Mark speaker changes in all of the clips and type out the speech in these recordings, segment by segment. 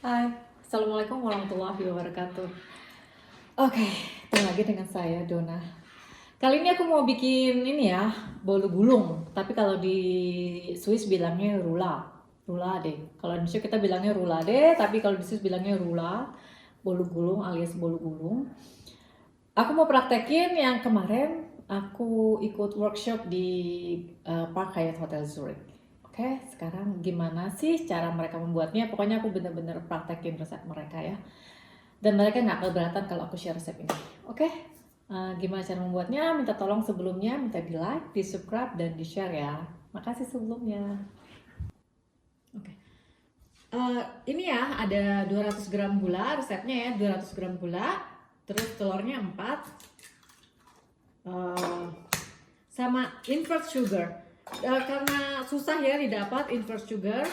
Speaker 1: Hai, Assalamualaikum warahmatullahi wabarakatuh. Oke, ketemu lagi dengan saya Dona. Kali ini aku mau bikin ini ya, bolu gulung. Tapi kalau di Swiss bilangnya rula, rula deh. Kalau di Indonesia kita bilangnya rula deh, tapi kalau di Swiss bilangnya rula, bolu gulung alias bolu gulung. Aku mau praktekin yang kemarin aku ikut workshop di Park Hyatt Hotel Zurich. Oke, sekarang gimana sih cara mereka membuatnya? Pokoknya aku bener-bener praktekin resep mereka ya. Dan mereka nggak keberatan kalau aku share resep ini. Oke, gimana cara membuatnya? Minta tolong sebelumnya, minta di like, di subscribe, dan di share ya. Makasih sebelumnya. Oke, ini ya ada 200 gram gula, resepnya ya 200 gram gula, terus telurnya 4, sama invert sugar. Karena susah ya didapat invert sugar,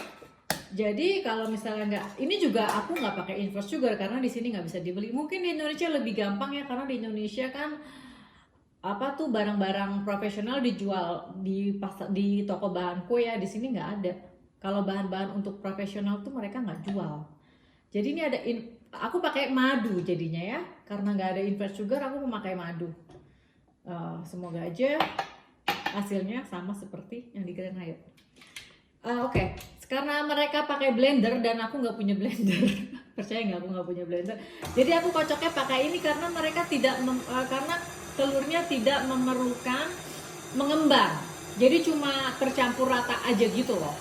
Speaker 1: jadi kalau misalnya nggak, ini juga aku nggak pakai invert sugar karena di sini nggak bisa dibeli. Mungkin di Indonesia lebih gampang ya, karena di Indonesia kan apa tuh barang-barang profesional dijual di pasar, di toko bahan kue ya. Di sini nggak ada. Kalau bahan-bahan untuk profesional tuh mereka nggak jual. Jadi ini ada aku pakai madu jadinya ya, karena nggak ada invert sugar aku memakai madu. Semoga aja hasilnya sama seperti yang di Grand Hyatt. Oke. Karena mereka pakai blender dan aku nggak punya blender. Percaya nggak, aku nggak punya blender. Jadi aku kocoknya pakai ini karena mereka tidak karena telurnya tidak memerlukan mengembang. Jadi cuma tercampur rata aja gitu loh.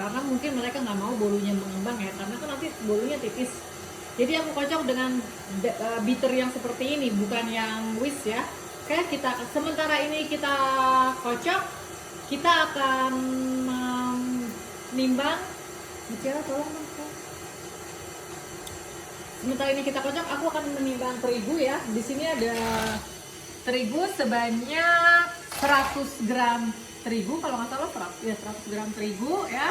Speaker 1: Karena mungkin mereka nggak mau bolunya mengembang ya, karena kan nanti bolunya tipis. Jadi aku kocok dengan beater yang seperti ini, bukan yang whisk ya. Oke, kita sementara ini kita kocok, kita akan nimbang. Bicara tolong dong. Sementara ini kita kocok, aku akan menimbang terigu ya. Di sini ada terigu sebanyak 100 gram terigu, kalau nggak salah 100 gram terigu ya.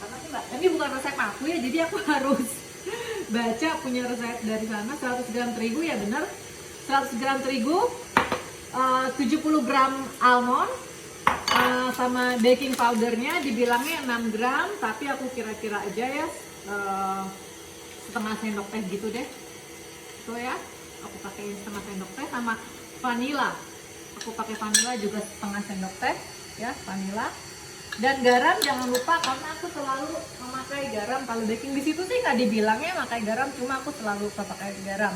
Speaker 1: Karena ini bukan resep aku ya, jadi aku harus baca punya resep dari sana. 100 gram terigu ya bener. 100 gram terigu, 70 gram almond, sama baking powdernya dibilangnya 6 gram, tapi aku kira-kira aja ya setengah sendok teh gitu deh. Itu ya, aku pakai setengah sendok teh, sama vanilla. Aku pakai vanilla juga setengah sendok teh ya, vanilla. Dan garam jangan lupa, karena aku selalu memakai garam. Kalau baking di situ sih nggak dibilangnya pakai garam, cuma aku selalu pakai garam.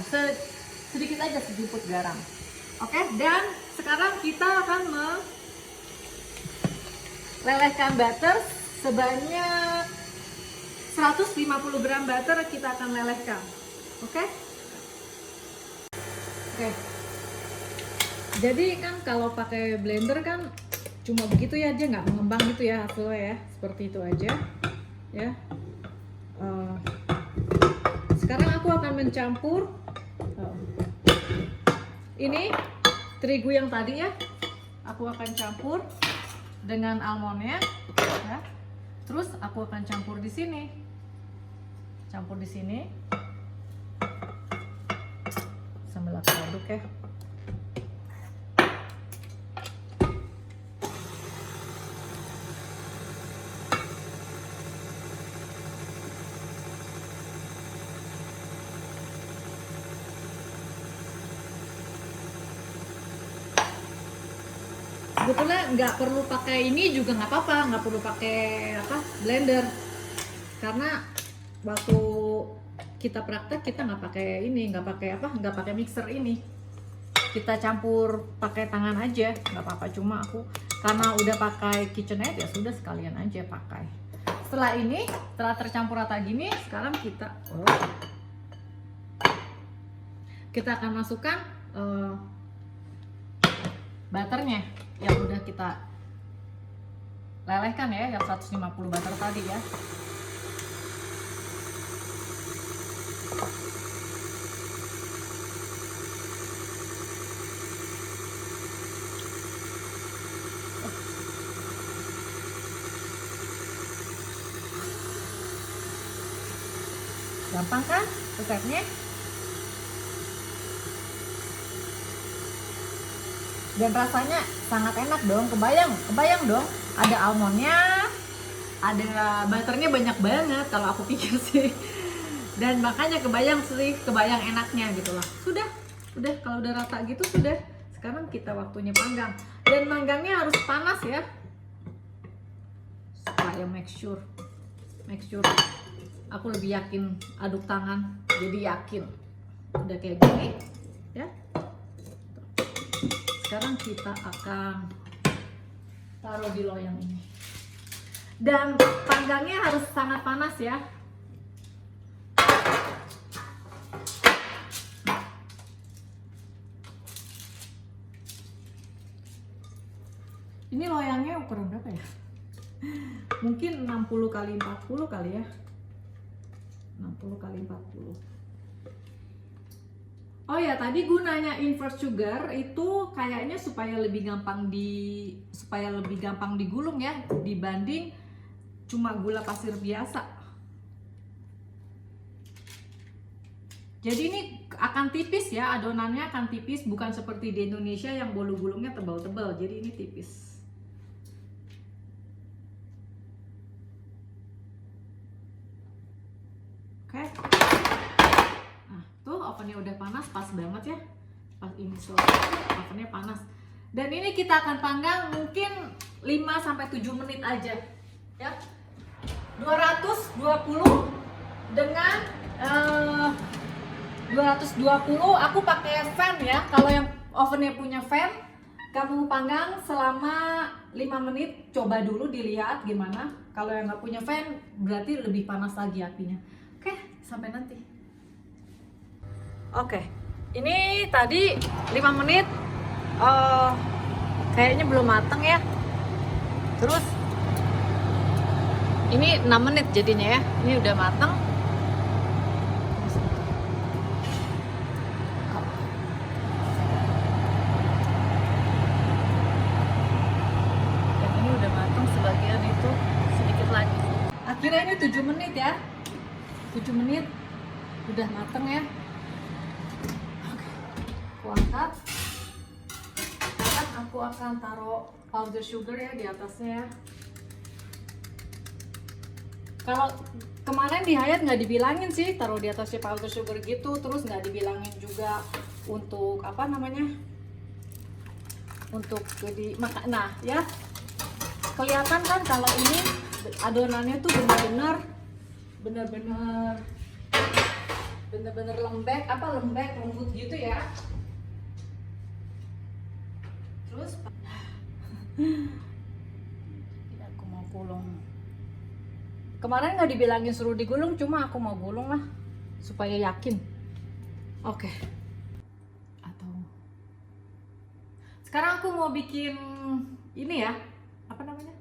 Speaker 1: Sedikit aja, sedikit garam. Oke, dan sekarang kita akan melelehkan butter sebanyak 150 gram butter kita akan lelehkan. Oke? Oke. Jadi kan kalau pakai blender kan cuma begitu ya, dia nggak mengembang gitu ya hasilnya ya, seperti itu aja ya. Sekarang aku akan mencampur ini terigu yang tadi ya, aku akan campur dengan almondnya ya. Terus aku akan campur di sini, sambil aku aduk ya. Sebetulnya nggak perlu pakai ini juga nggak apa-apa, nggak perlu pakai blender, karena waktu kita praktek kita nggak pakai ini, nggak pakai mixer ini, kita campur pakai tangan aja, nggak apa-apa. Cuma aku karena udah pakai KitchenAid ya sudah, sekalian aja pakai. Setelah ini, setelah tercampur rata gini, sekarang kita akan masukkan butternya yang udah kita lelehkan ya, yang 150 butter tadi ya. Gampang kan resepnya? Dan rasanya sangat enak dong. Kebayang dong, ada almondnya, ada butternya banyak banget kalau aku pikir sih. Dan makanya kebayang enaknya gitu lah. Udah kalau udah rata gitu sudah. Sekarang kita waktunya panggang. Dan manggangnya harus panas ya. Supaya make sure aku lebih yakin aduk tangan, jadi yakin udah kayak gini ya. Sekarang kita akan taruh di loyang ini. Dan panggangnya harus sangat panas ya. Ini loyangnya ukuran berapa ya? Mungkin 60 kali 40 kali ya. 60 kali 40. Oh ya, tadi gunanya invert sugar itu kayaknya supaya lebih gampang digulung ya dibanding cuma gula pasir biasa. Jadi ini akan tipis ya, adonannya akan tipis, bukan seperti di Indonesia yang bolu gulungnya tebal-tebal. Jadi ini tipis. Oke. Nah, tuh ovennya udah panas, pas banget ya. Pas ini ovennya panas. Dan ini kita akan panggang mungkin 5 sampai 7 menit aja. Ya. 220 dengan 220 aku pakai fan ya. Kalau yang ovennya punya fan, kamu panggang selama 5 menit. Coba dulu dilihat gimana. Kalau yang nggak punya fan berarti lebih panas lagi apinya. Oke, sampai nanti. Oke, ini tadi 5 menit kayaknya belum mateng ya. Terus ini 6 menit jadinya ya. Ini udah mateng. Dan ini udah mateng, sebagian itu sedikit lagi. Akhirnya ini 7 menit ya. 7 menit udah mateng ya. Oke, aku angkat. Sekarang aku akan taruh powder sugar ya di atasnya ya. Kalau kemarin di Hayat nggak dibilangin sih taruh di atasnya powder sugar gitu, terus nggak dibilangin juga untuk apa namanya, untuk jadi makan. Nah ya, kelihatan kan kalau ini adonannya tuh bener-bener lembut gitu ya. Terus aku mau gulung. Kemarin nggak dibilangin suruh digulung, cuma aku mau gulung lah supaya yakin. Oke. Atau sekarang aku mau bikin ini ya, apa namanya,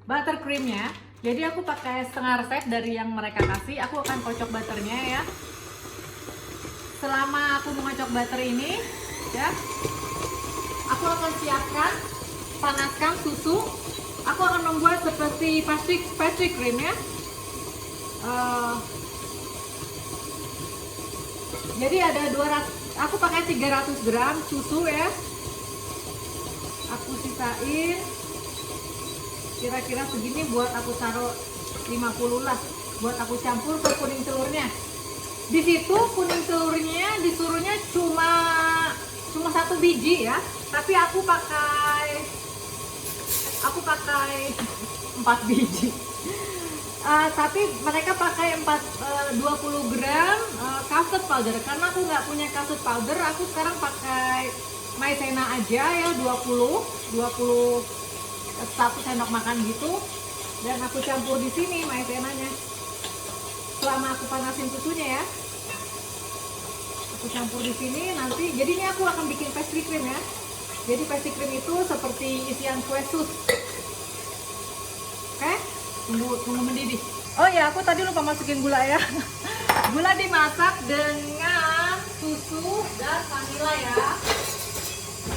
Speaker 1: buttercreamnya. Jadi aku pakai setengah resep dari yang mereka kasih. Aku akan kocok butternya ya. Selama aku mengocok butter ini ya, aku akan siapkan, panaskan susu. Aku akan membuat seperti pastry cream ya. Jadi ada 200, aku pakai 300 gram susu ya. Aku sisain kira-kira segini buat aku taruh 50 lah, buat aku campur ke kuning telurnya. Di situ kuning telurnya disuruhnya cuma 1 biji ya, tapi aku pakai 4 biji. Tapi mereka pakai 20 gram custard powder. Karena aku nggak punya custard powder, aku sekarang pakai maizena aja ya, 1 sendok makan gitu. Dan aku campur di sini maizenanya. Selama aku panasin susunya ya, aku campur di sini nanti. Jadi ini aku akan bikin pastry cream ya. Jadi pastry cream itu seperti isian kue sus. Oke, tunggu mendidih. Oh ya, aku tadi lupa masukin gula ya. Gula dimasak dengan susu dan vanila ya.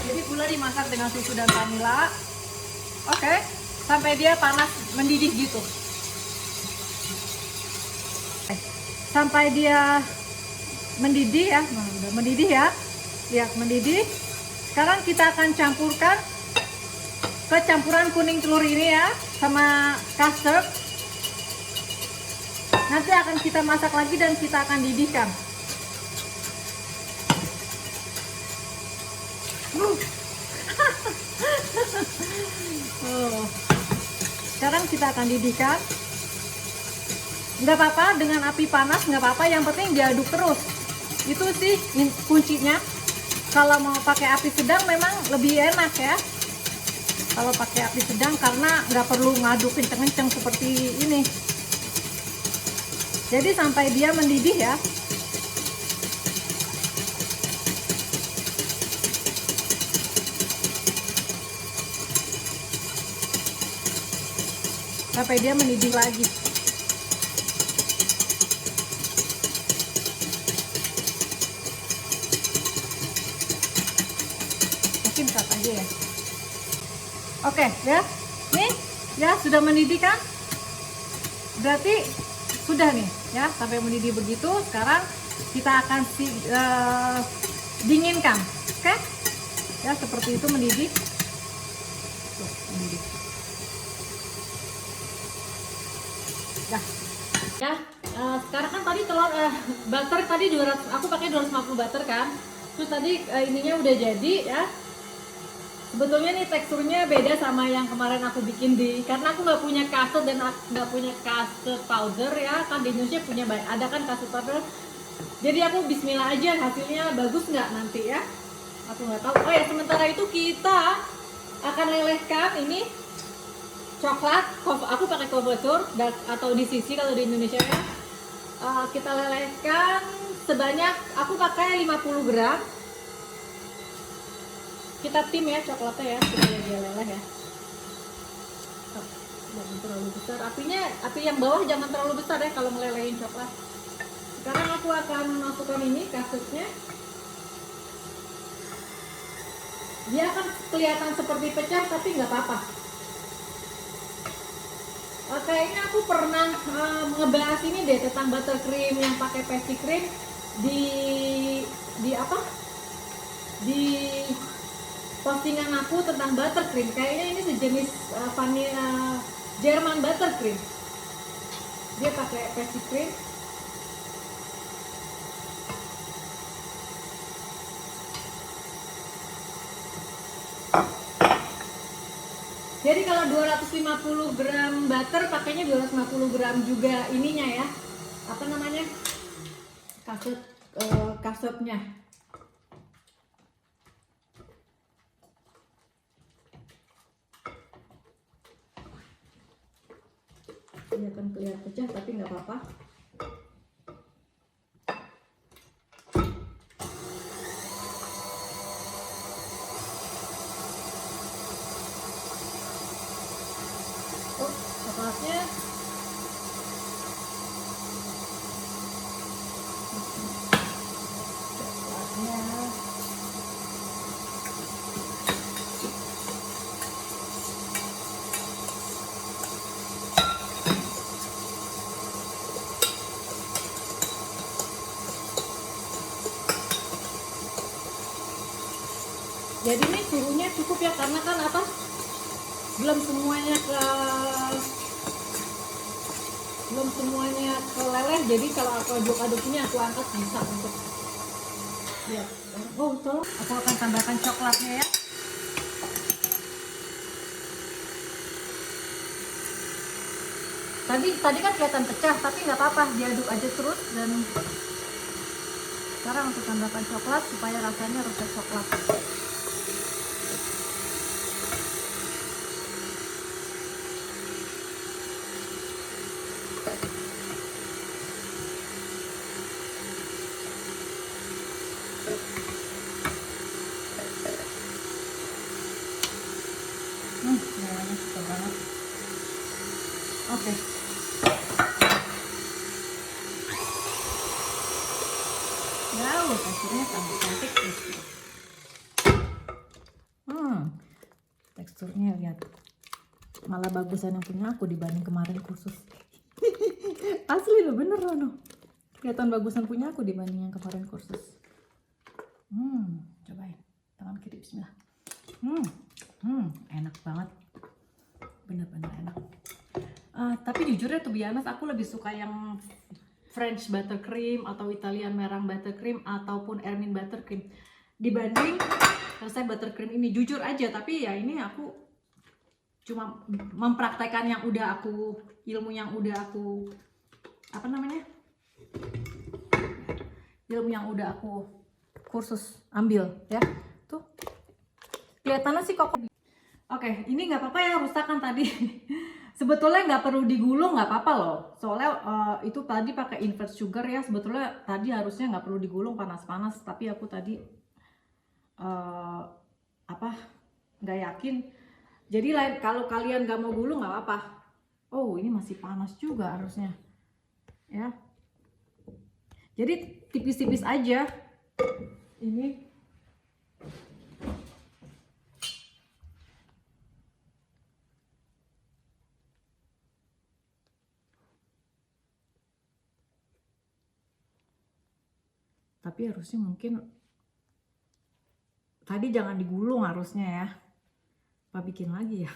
Speaker 1: Jadi gula dimasak dengan susu dan vanila. Oke, sampai dia panas mendidih gitu. Sampai dia mendidih ya. Nah, udah mendidih ya. Lihat mendidih. Sekarang kita akan campurkan ke campuran kuning telur ini ya. sama custard. Nanti akan kita masak lagi dan kita akan didihkan. Oh. Sekarang kita akan didihkan. Nggak apa-apa dengan api panas, nggak apa-apa. Yang penting diaduk terus. Itu sih kuncinya. Kalau mau pakai api sedang memang lebih enak ya. Kalau pakai api sedang karena nggak perlu ngaduk kenceng-kenceng seperti ini. Jadi sampai dia mendidih ya. Sampai dia mendidih lagi. Mungkin cut aja ya. Oke ya. Nih ya sudah mendidih kan? Berarti sudah nih ya, sampai mendidih begitu. Sekarang kita akan dinginkan. Oke ya, seperti itu mendidih. Tuh, mendidih. Ya, sekarang kan tadi telur butter tadi 200, aku pakai 250 butter kan. Terus tadi ininya udah jadi ya. Sebetulnya nih teksturnya beda sama yang kemarin aku bikin karena aku nggak punya custard dan nggak punya custard powder ya. Kan di Indonesia punya, ada kan custard powder. Jadi aku bismillah aja, hasilnya bagus nggak nanti ya. Aku nggak tahu. Oh ya, sementara itu kita akan lelehkan ini coklat. Aku pakai couverture atau di sisi kalau di Indonesia ya. Kita lelehkan sebanyak, aku pakai 50 gram. Kita tim ya coklatnya ya, supaya dia leleh ya. Jangan terlalu besar apinya, api yang bawah jangan terlalu besar ya kalau melelehin coklat. Sekarang aku akan masukkan ini custardnya. Dia akan kelihatan seperti pecah tapi nggak apa-apa. Kayaknya aku pernah ngebahas ini deh tentang buttercream yang pakai pastry cream di apa? Di postingan aku tentang buttercream. Kayaknya ini sejenis vanilla Jerman buttercream. Dia pakai pastry cream. Jadi kalau 250 gram butter pakainya 250 gram juga ininya ya. Apa namanya? Custardnya. Dia akan kelihatan pecah tapi nggak apa-apa. Coklatnya jadi ini suhunya cukup ya, karena kan apa, belum semuanya keleleh. Jadi kalau aku aduk-aduk ini aku angkat bisa untuk lihat. Oh tolong, aku akan tambahkan coklatnya ya. Tadi kan kelihatan pecah tapi nggak apa-apa, diaduk aja terus. Dan sekarang untuk tambahkan coklat supaya rasanya rasa coklat. Merahnya suka banget. Oke. Wow, teksturnya tambah cantik. Teksturnya lihat, malah bagusan yang punya aku dibanding kemarin kursus. Asli loh, bener loh. Kelihatan bagusan punya aku dibanding yang kemarin kursus. Cobain tangan kiri, bismillah. Enak banget. bener-bener enak. Tapi jujur ya, tuh biasa aku lebih suka yang French buttercream atau Italian merang buttercream ataupun Ermin buttercream dibanding resep buttercream ini, jujur aja. Tapi ya ini aku cuma mempraktekkan yang udah aku, ilmu yang udah aku ilmu yang udah aku kursus ambil ya. Tuh kelihatannya sih kok. Oke, ini nggak apa-apa ya rusak kan tadi. Sebetulnya nggak perlu digulung, nggak apa-apa loh. Soalnya itu tadi pakai inverse sugar ya. Sebetulnya tadi harusnya nggak perlu digulung panas-panas. Tapi aku tadi nggak yakin. Jadi kalau kalian nggak mau gulung nggak apa-apa. Oh, ini masih panas juga harusnya. Ya. Jadi tipis-tipis aja. Ini. Tapi harusnya mungkin tadi jangan digulung harusnya ya. Apa bikin lagi ya?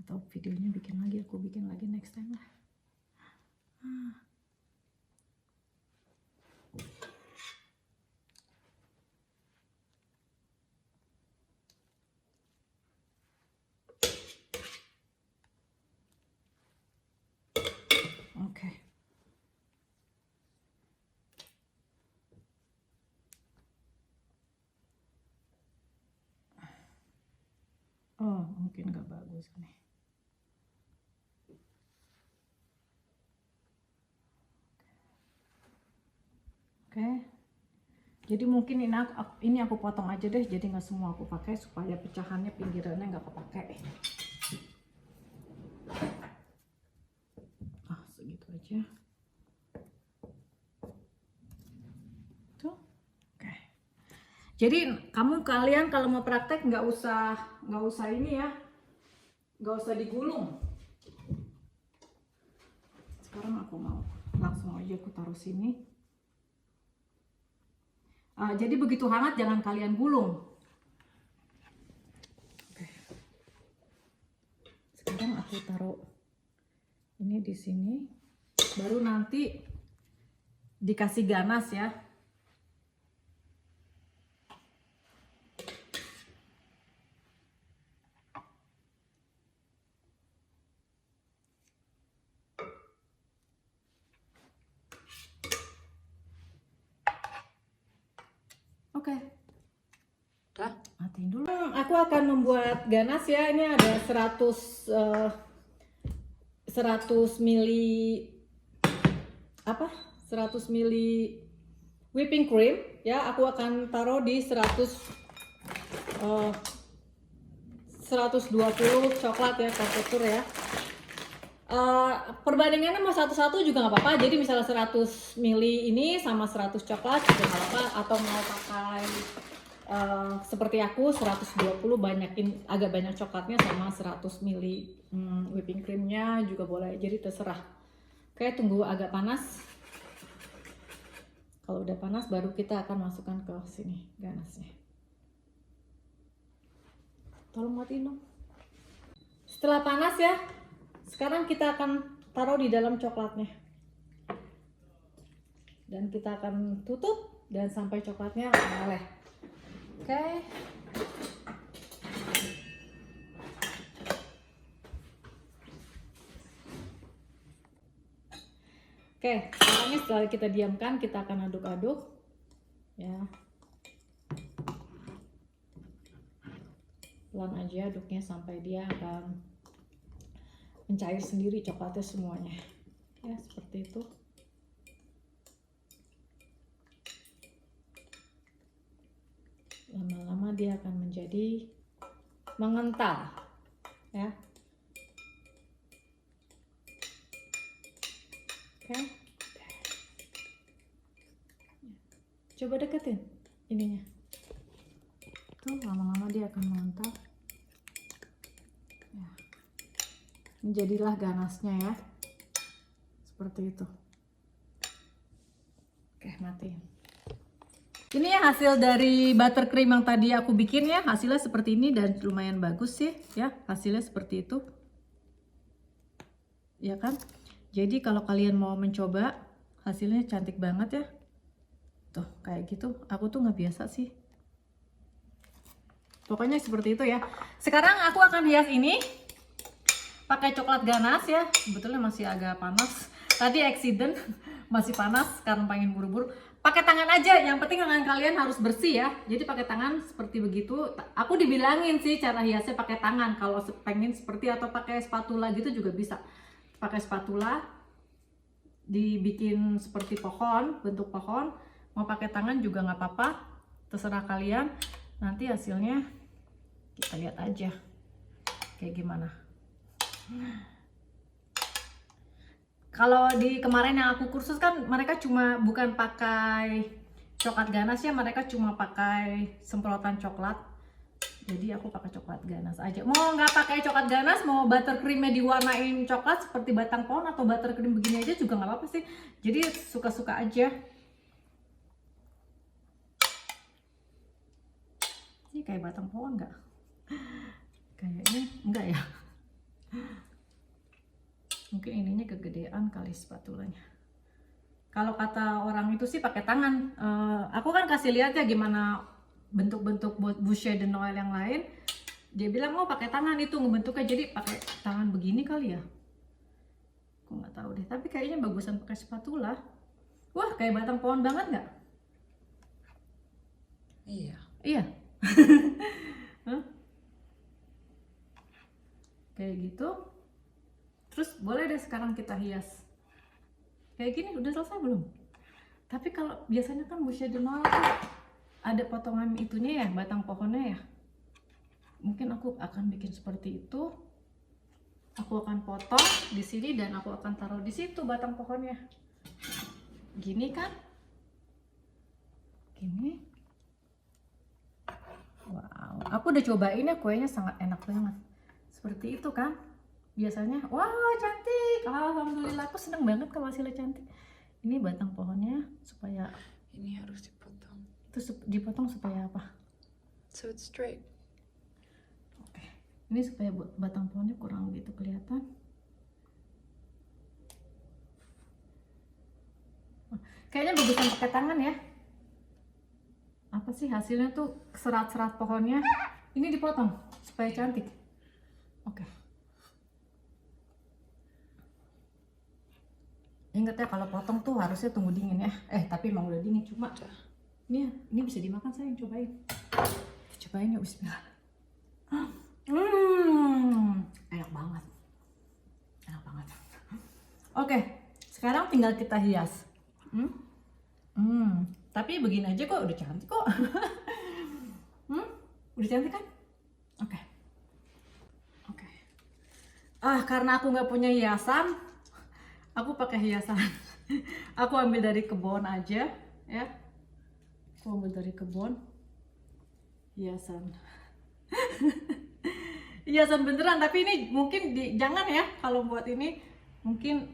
Speaker 1: Atau videonya bikin lagi, aku bikin lagi next time lah. Oke. Oh, mungkin nggak bagus nih. Oke. Jadi mungkin ini aku potong aja deh, jadi nggak semua aku pakai supaya pecahannya pinggirannya nggak kepakai. Segitu aja. Tuh. Oke. Jadi kalian kalau mau praktek nggak usah ini ya, nggak usah digulung. Sekarang aku mau langsung aja aku taruh sini. Jadi begitu hangat jangan kalian gulung. Oke. Sekarang aku taruh ini di sini, baru nanti dikasih ganas ya. Oke. Udah, matiin dulu. Aku akan membuat ganas ya. Ini ada 100 mili 100 mili whipping cream ya. Aku akan taruh di 120 coklat ya, konfektur ya. Perbandingannya mau satu-satu juga nggak apa-apa. Jadi misalnya 100 mili ini sama 100 coklat juga nggak apa-apa. Atau mau pakai seperti aku 120, banyakin agak banyak coklatnya, sama 100 mili whipping creamnya juga boleh. Jadi terserah. Oke, tunggu agak panas. Kalau udah panas baru kita akan masukkan ke sini ganasnya. Tolong matiin dong. Setelah panas ya, sekarang kita akan taruh di dalam coklatnya. Dan kita akan tutup dan sampai coklatnya meleleh. Oke. Oke, sekarang setelah kita diamkan, kita akan aduk-aduk ya. Pelan aja aduknya sampai dia akan mencair sendiri coklatnya semuanya ya, seperti itu. Lama-lama dia akan menjadi mengental ya. Oke. Coba deketin ininya. Tuh, lama-lama dia akan mengental. Ya. Menjadilah ganasnya ya. Seperti itu. Oke, matiin. Ini ya hasil dari buttercream yang tadi aku bikin ya, hasilnya seperti ini dan lumayan bagus sih ya, hasilnya seperti itu. Ya kan? Jadi kalau kalian mau mencoba, hasilnya cantik banget ya. Tuh, kayak gitu. Aku tuh nggak biasa sih. Pokoknya seperti itu ya. Sekarang aku akan hias ini pakai coklat ganas ya. Sebetulnya masih agak panas. Tadi accident masih panas karena pengen buru-buru. Pakai tangan aja, yang penting tangan kalian harus bersih ya. Jadi pakai tangan seperti begitu. Aku dibilangin sih cara hiasnya pakai tangan. Kalau pengen seperti atau pakai spatula gitu juga bisa. Pakai spatula, dibikin seperti pohon, bentuk pohon. Mau pakai tangan juga nggak apa-apa, terserah kalian. Nanti hasilnya kita lihat aja kayak gimana. Kalau di kemarin yang aku kursus kan mereka cuma bukan pakai coklat ganas ya, mereka cuma pakai semprotan coklat. Jadi aku pakai coklat ganas aja. Mau nggak pakai coklat ganas, mau buttercreamnya diwarnain coklat seperti batang pohon atau buttercream begini aja juga nggak apa-apa sih. Jadi suka-suka aja. Ini kayak batang pohon nggak? Kayaknya enggak ya. Mungkin ininya kegedean kali spatulanya. Kalau kata orang itu sih pakai tangan. Aku kan kasih lihat ya gimana bentuk-bentuk Boucher de Noël yang lain. Dia bilang mau pakai tangan itu ngebentuknya, jadi pakai tangan begini kali ya. Aku nggak tahu deh. Tapi kayaknya bagusan pakai spatula. Wah, kayak batang pohon banget nggak?
Speaker 2: Iya.
Speaker 1: Iya. Kayak gitu. Terus boleh deh sekarang kita hias. Kayak gini udah selesai belum? Tapi kalau biasanya kan Boucher de Noël tuh ada potongan itunya ya, batang pohonnya ya. Mungkin aku akan bikin seperti itu. Aku akan potong di sini dan aku akan taruh di situ batang pohonnya. Gini kan? Gini. Wow, aku udah cobain ya, kuenya sangat enak banget. Seperti itu kan? Biasanya, wah cantik, alhamdulillah, aku seneng banget kalau hasilnya cantik. Ini batang pohonnya supaya
Speaker 2: Ini harus dipotong.
Speaker 1: itu dipotong supaya apa?
Speaker 2: So it's straight.
Speaker 1: Oke, ini supaya batang pohonnya kurang gitu kelihatan. Kayaknya bagusan pakai tangan ya. Apa sih hasilnya tuh serat-serat pohonnya? Ini dipotong supaya cantik. Oke. Ingat ya kalau potong tuh harusnya tunggu dingin ya. Tapi emang udah dingin, cuma ini bisa dimakan, sayang, cobain. Cobain yuk, bismillah. Enak banget. Enak banget. Oke, sekarang tinggal kita hias. Tapi begini aja kok udah cantik kok. Udah cantik kan? Oke. Karena aku nggak punya hiasan, aku pakai hiasan. Aku ambil dari kebun aja ya. Aku ambil dari kebun hiasan. Hiasan beneran, tapi ini mungkin jangan ya kalau buat ini, mungkin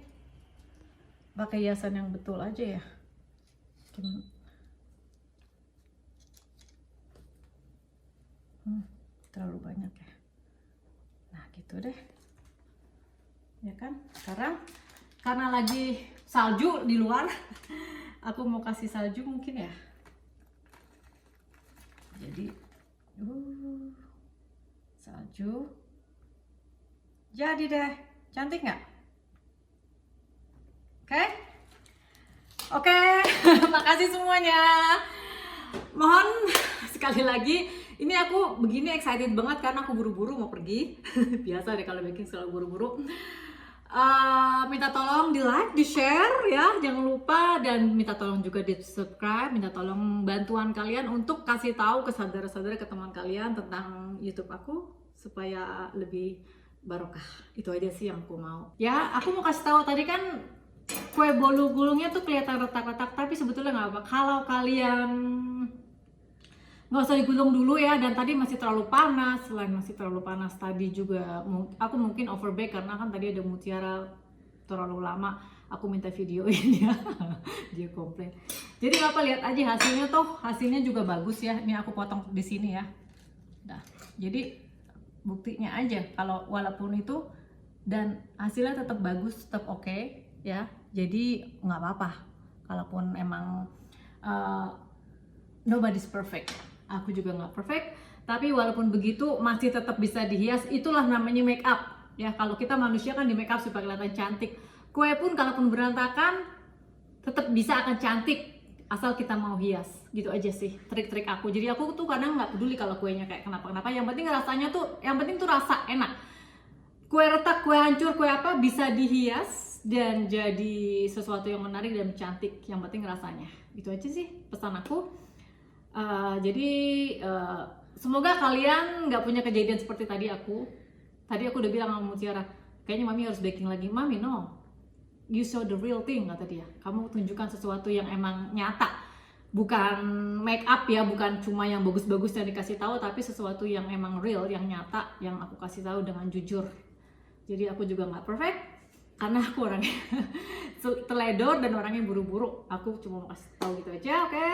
Speaker 1: pakai hiasan yang betul aja ya. Gimana? Terlalu banyak ya. Nah gitu deh. Ya kan? Sekarang karena lagi salju di luar, aku mau kasih salju mungkin ya. Jadi salju jadi deh, cantik nggak? Oke. Makasih semuanya. Mohon sekali lagi, ini aku begini excited banget karena aku buru-buru mau pergi. Biasa deh kalau bikin selalu buru-buru. Minta tolong di like, di share ya, jangan lupa, dan minta tolong juga di subscribe, minta tolong bantuan kalian untuk kasih tahu ke saudara-saudara, ke teman kalian tentang YouTube aku supaya lebih barokah. Itu aja sih yang aku mau. Ya, aku mau kasih tahu tadi kan kue bolu gulungnya tuh kelihatan retak-retak, tapi sebetulnya nggak apa. Kalau kalian nggak usah digulung dulu ya, dan tadi masih terlalu panas. Selain masih terlalu panas tadi juga aku mungkin overbake karena kan tadi ada mutiara terlalu lama aku minta videoin ya. Dia komplain. Jadi apa, lihat aja hasilnya tuh, hasilnya juga bagus ya. Ini aku potong di sini ya. Nah, jadi buktinya aja kalau walaupun itu dan hasilnya tetap bagus, tetap oke ya. Jadi nggak apa-apa. Kalaupun emang nobody's perfect. Aku juga nggak perfect. Tapi walaupun begitu masih tetap bisa dihias. Itulah namanya make up. Ya, kalau kita manusia kan di make up supaya kelihatan cantik. Kue pun kalaupun berantakan tetap bisa akan cantik asal kita mau hias. Gitu aja sih trik-trik aku. Jadi aku tuh kadang nggak peduli kalau kuenya kayak kenapa-kenapa. Yang penting rasanya tuh, yang penting tuh rasa enak. Kue retak, kue hancur, kue apa bisa dihias dan jadi sesuatu yang menarik dan cantik. Yang penting rasanya. Gitu aja sih pesan aku. Jadi semoga kalian nggak punya kejadian seperti tadi aku. Tadi aku udah bilang sama Mutiara, kayaknya mami harus baking lagi. Mami no, you show the real thing, kata dia. Kamu tunjukkan sesuatu yang emang nyata, bukan make up ya, bukan cuma yang bagus-bagus yang dikasih tahu, tapi sesuatu yang emang real, yang nyata, yang aku kasih tahu dengan jujur. Jadi aku juga nggak perfect, karena aku orangnya teledor dan orangnya buru-buru. Aku cuma mau kasih tahu gitu aja, oke?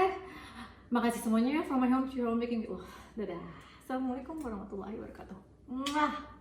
Speaker 1: Makasih semuanya. From my home to your home, making it. Dadah. Assalamualaikum warahmatullahi wabarakatuh. Mwah.